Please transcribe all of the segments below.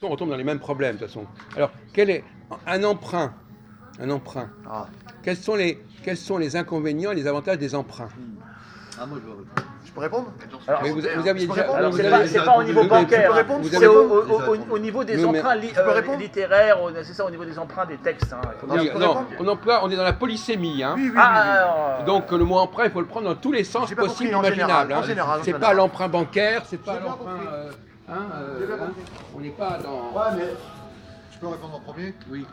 On retombe dans les mêmes problèmes de toute façon. Alors, quel est un emprunt? Un emprunt. Ah. Quels sont les inconvénients et les avantages des emprunts? Moi je peux répondre? Alors, Mais vous aviez je peux déjà. répondre alors, vous c'est avez- pas au niveau vous avez- Tu peux bancaire, répondre, vous c'est avez- au niveau des Non, mais- emprunts Tu peux répondre littéraires, c'est ça, au niveau des emprunts des textes. Hein. Il faut bien- Oui, je peux non, répondre on est dans la polysémie. Hein. Oui. alors, Donc le mot emprunt, il faut le prendre dans tous les sens J'ai pas possibles compris, en imaginables. général, en général, en C'est pas général. l'emprunt bancaire, c'est pas J'ai bien l'emprunt. compris. J'ai bien compris. On n'est pas dans. Ouais, mais je peux répondre en premier. Oui.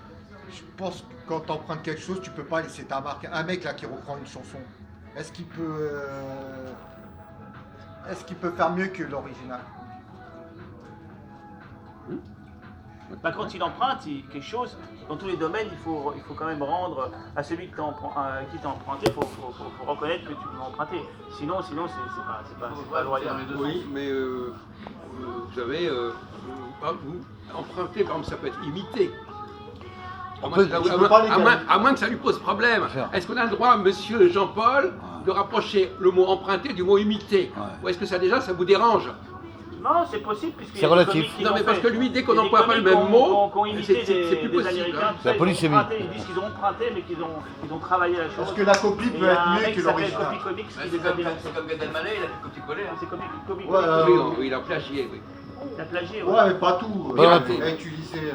Je pense que quand tu empruntes quelque chose, tu peux pas laisser ta marque. Un mec là qui reprend une chanson, est-ce qu'il peut faire mieux que l'original? bah, quand il emprunte quelque chose, dans tous les domaines, il faut quand même rendre à celui qui t'a emprunté, il faut reconnaître que tu l'as emprunté. Sinon c'est pas loyal. Oui, mais vous savez, emprunter, par exemple, ça peut être imité. À moins que ça lui pose problème. Est-ce qu'on a le droit, monsieur Jean-Paul, de rapprocher le mot emprunté du mot imité? Ou est-ce que ça déjà, ça vous dérange? Non, c'est possible puisque C'est relatif. Non, mais parce que lui, dès qu'on n'emploie pas le même mot, c'est plus possible. Américains, C'est la polysémie. Ils disent qu'ils ont emprunté, mais qu'ils ont travaillé la chose. Parce que la copie Et peut il y a être un mieux mec que qui s'appelle l'original. Copy Comics qui C'est les a comme, dénoncés. c'est comme Gad Elmaleh, il a fait copier-coller. Hein. C'est Comic. Ouais, Oui, il a plagié, oui. Il a plagié, Ouais, mais pas tout. Piraté. Utiliser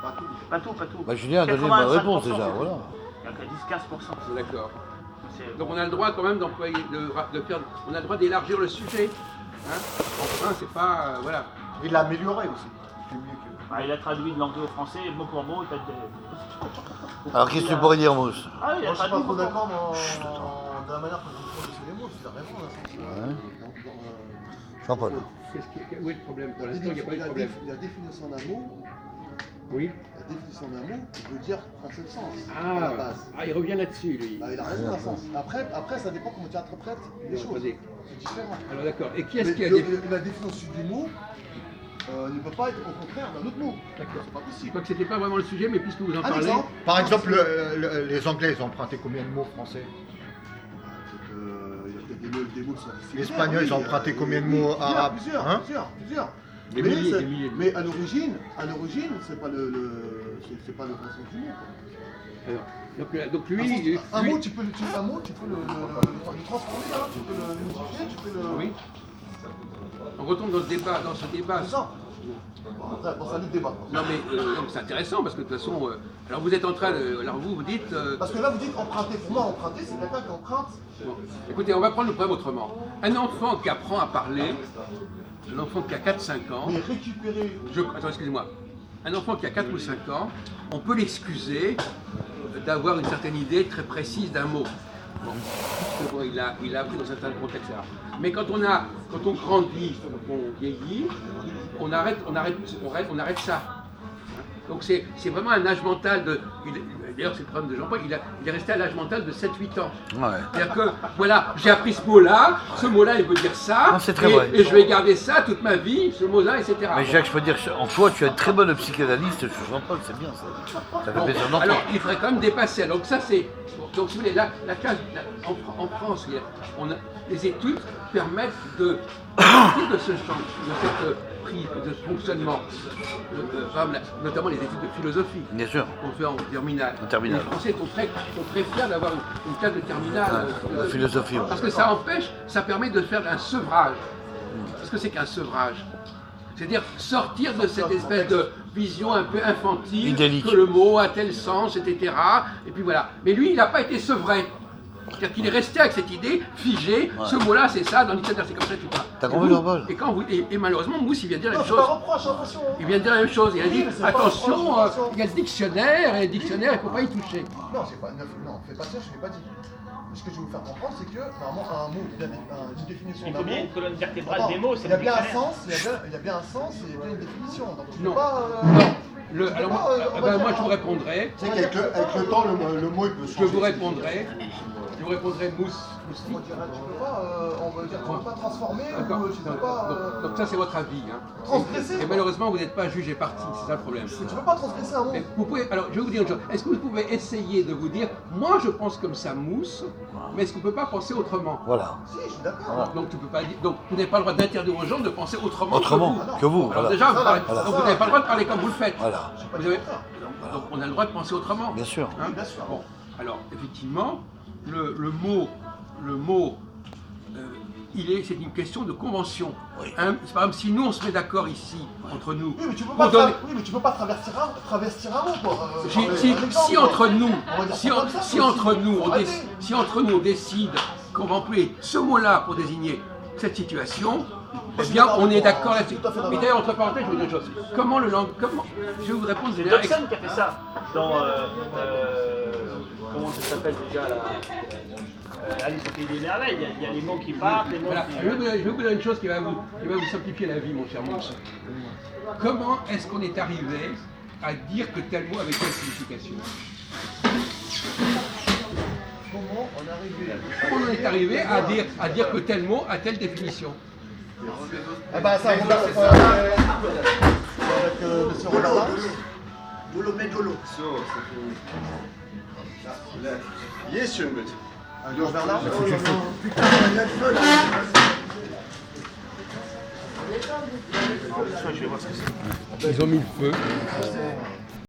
pas tout. Pas tout. Bah, Julien a donné une bonne 85%, réponse déjà, c'est voilà. tout. Il n'y a que 10-15%. D'accord. C'est- Donc on a le droit quand même d'employer, de faire, on a le droit d'élargir le sujet. Hein, enfin, c'est pas, voilà. Il l'a amélioré aussi. C'est mieux que. Bah, il a traduit de l'anglais au français, mot pour mot. Il a Alors qu'est-ce que tu pourrais dire, Mousse? Ah, il a Moi, je suis pas traduit trop mot pour d'accord mot. dans la manière dont vous prononcez les mots, c'est la réponse. Jean-Paul. Où est le problème? Pour l'instant, il n'y a pas eu de problème. La définition d'un mot, Oui. la définition d'un mot veut dire un seul sens à Ah, la base. il revient là-dessus, lui. Bah, il a raison dans un sens. Après, ça dépend comment tu interprètes les Non, choses. attendez. C'est différent. Alors d'accord. Et qui est-ce Mais qui a dit? la définition du mot ne peut pas être au contraire d'un autre mot. D'accord. C'est pas Je possible. crois que c'était pas vraiment le sujet, mais puisque vous en Un parlez. exemple. Par exemple, les Anglais, ils ont emprunté combien de mots français? Il y a peut-être des mots qui sont Les similaires, Espagnols, ils ont emprunté combien de mots arabes? Hein? Plusieurs. Des Mais milliers, c'est- des milliers. Mais à l'origine, c'est pas c'est pas le bon sens du mot. Donc lui, Un mot, tu peux le transformer, là, tu peux le modifier, tu peux le. Oui. On retombe dans ce débat, C'est ça. Après, on salue le débat. Non mais non, c'est intéressant parce que de toute façon, alors vous êtes en train de, alors vous dites, Parce que là, vous dites emprunter. Pour moi, emprunter, c'est quelqu'un qui emprunte. bon, écoutez, on va prendre le problème autrement. Un enfant qui apprend à parler, un enfant qui a 4-5 ans, Mais récupérer. attends, excusez-moi, un enfant qui a 4 ou 5 ans, on peut l'excuser d'avoir une certaine idée très précise d'un mot. Bon, parce que bon, il a appris dans certains contextes. Etc. Mais quand on grandit, quand on vieillit, on arrête ça. Donc c'est vraiment un âge mental de. D'ailleurs, c'est le problème de Jean-Paul, il est resté à l'âge mental de 7-8 ans. Ouais. C'est-à-dire que, voilà, j'ai appris ce mot-là, il veut dire ça, Non, c'est très vrai. et je vais garder ça toute ma vie, ce mot-là, etc. Mais Jacques, je peux dire, en toi, tu es une très bonne psychanalyste sur Jean-Paul, c'est bien ça. Ça fait Bon, plaisir d'entendre. alors, il faudrait quand même dépasser. Donc ça, c'est... Donc, si vous voulez, en France, les études permettent de sortir de ce champ, de cette prise, de ce fonctionnement, notamment les études de philosophie Bien sûr. qu'on fait en terminale. En terminale. Les Français sont très fiers d'avoir une classe de terminale. La philosophie. Ouais. Parce que ça permet de faire un sevrage. Qu'est-ce que c'est qu'un sevrage? C'est-à-dire sortir de cette espèce de vision un peu infantile, Idyllique. que le mot a tel sens, etc. Et puis voilà. Mais lui, il n'a pas été sevré. C'est-à-dire qu'il est resté avec cette idée figée, ce mot-là c'est ça, dans le dictionnaire c'est comme ça, etc. T'as compris, Jean-Paul? Et malheureusement, Mousse, il vient de dire la Non, même c'est pas chose. un reproche, attention. Il vient de dire la même chose. Il a dit Oui, mais c'est pas attention, un reproche, attention. il y a le dictionnaire, et le dictionnaire, il ne faut pas y toucher. Non, fais pas ça, je l'ai pas dit. Ce que je veux vous faire comprendre, c'est que normalement, un mot, il y a une définition Il d'un faut mot. bien une colonne vertébrale Attends, des mots, c'est il y a le bien un dictionnaire. sens, il y a bien un sens et il y a bien une définition. Donc tu Non. peux pas. Non. Alors, moi, je vous répondrai. Tu sais qu'avec le temps, le mot il peut changer. Je vous répondrai mousse. On va dire, tu peux pas transformer D'accord. ou tu peux pas. Donc ça c'est votre avis. Hein. Transgresser, Et quoi. malheureusement vous n'êtes pas juge et parti, c'est ça le problème. Mais tu peux pas transgresser un mot. Mais vous pouvez, alors je vais vous dire une chose, est-ce que vous pouvez essayer de vous dire, moi je pense comme ça mousse, mais est-ce qu'on ne peut pas penser autrement? Voilà. Si, je suis d'accord. Donc tu peux pas dire, donc vous n'avez pas le droit d'interdire aux gens de penser autrement. Autrement que vous. Alors Voilà. déjà, vous Voilà. parlez- donc vous n'avez pas le droit de parler comme vous le faites. Voilà. Vous avez- donc on a le droit de penser autrement. Bien sûr. Hein? Bien sûr. Bon, alors effectivement, le mot, c'est une question de convention. Oui. Hein, c'est par exemple, si nous on se met d'accord ici, entre nous, Oui, mais tu peux pour pas, donner- oui, mais tu peux pas travestir un mot, quoi. si entre nous, On va dire si, ça comme ça, si faut entre aussi. nous, Faut arrêter. si entre nous on décide qu'on va employer ce mot-là pour désigner cette situation, eh bien on est d'accord là-dessus. tout à fait d'accord. Et d'ailleurs, entre parenthèses, je vais vous dire une chose. Comment je vais vous répondre, C'est Dodson qui a fait ça dans. Comment ça s'appelle déjà là Alice au pays des merveilles. Il y a les mots qui partent, les mots Voilà. qui. Je vais vous dire une chose qui va vous simplifier la vie, mon cher Mousse. Comment est-ce qu'on est arrivé à dire que tel mot avait telle signification? Comment on est arrivé Comment on est arrivé à dire que tel mot a telle définition? Eh ben, ça, on va avec monsieur Robert Larousse. Avec Robert Larousse. Je vais voir ce que c'est. Ils ont mis le feu.